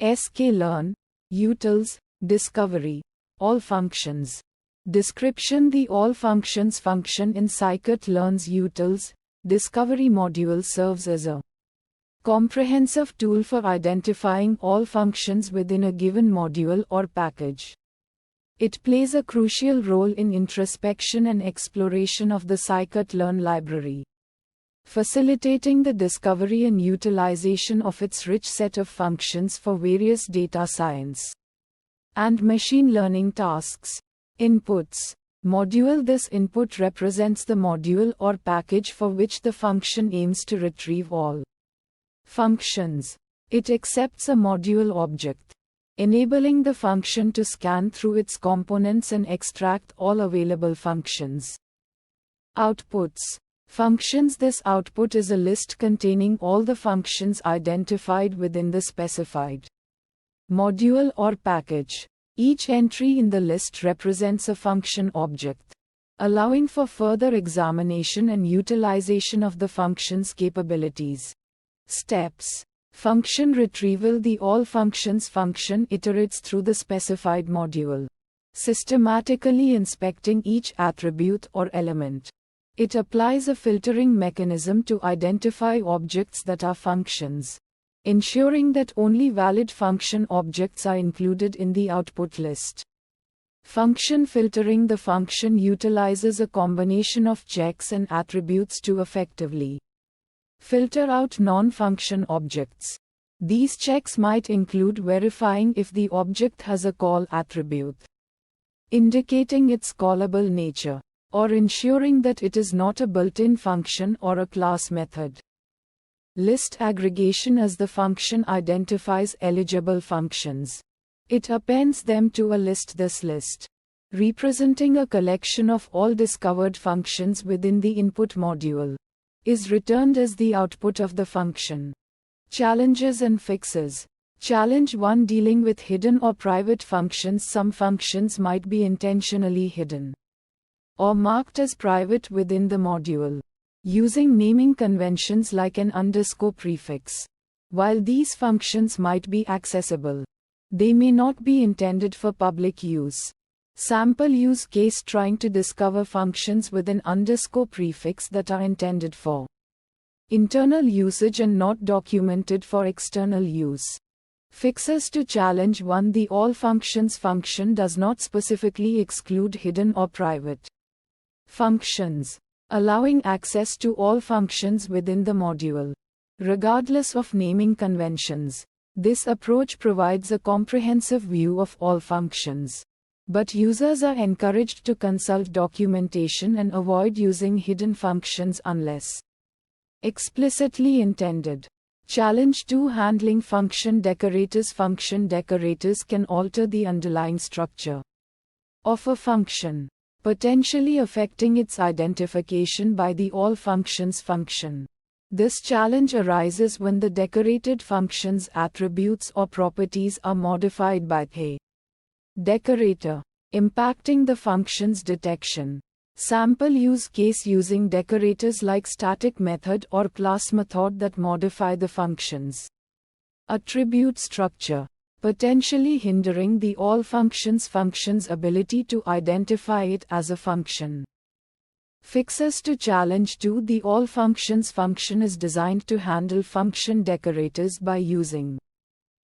sklearn, utils, discovery, all functions. Description: the all functions function in scikit-learn's utils discovery module serves as a comprehensive tool for identifying all functions within a given module or package. It plays a crucial role in introspection and exploration of the scikit-learn library, facilitating the discovery and utilization of its rich set of functions for various data science and machine learning tasks. Inputs. Module: this input represents the module or package for which the function aims to retrieve all functions. It accepts a module object, enabling the function to scan through its components and extract all available functions. Outputs. Functions: this output is a list containing all the functions identified within the specified module or package. Each entry in the list represents a function object, allowing for further examination and utilization of the function's capabilities. Steps. Function retrieval: the all functions function iterates through the specified module, systematically inspecting each attribute or element. It applies a filtering mechanism to identify objects that are functions, ensuring that only valid function objects are included in the output list. Function filtering: the function utilizes a combination of checks and attributes to effectively filter out non-function objects. These checks might include verifying if the object has a call attribute, indicating its callable nature, or ensuring that it is not a built-in function or a class method. List aggregation: as the function identifies eligible functions, it appends them to a list. This list, representing a collection of all discovered functions within the input module, is returned as the output of the function. Challenges and fixes. Challenge 1: dealing with hidden or private functions. Some functions might be intentionally hidden or marked as private within the module, using naming conventions like an underscore prefix. While these functions might be accessible, they may not be intended for public use. Sample use case: trying to discover functions with an underscore prefix that are intended for internal usage and not documented for external use. Fixes to challenge 1: the all functions function does not specifically exclude hidden or private functions, allowing access to all functions within the module, regardless of naming conventions. This approach provides a comprehensive view of all functions, but users are encouraged to consult documentation and avoid using hidden functions unless explicitly intended. Challenge 2: handling function decorators. Function decorators can alter the underlying structure of a function, potentially affecting its identification by the all functions function. This challenge arises when the decorated function's attributes or properties are modified by a decorator, impacting the function's detection. Sample use case: using decorators like static method or class method that modify the function's attribute structure, potentially hindering the all functions function's ability to identify it as a function. Fixes to challenge 2: the all functions function is designed to handle function decorators by using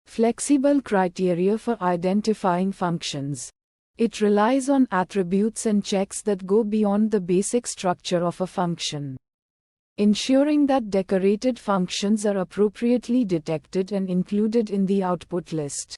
flexible criteria for identifying functions. It relies on attributes and checks that go beyond the basic structure of a function, ensuring that decorated functions are appropriately detected and included in the output list.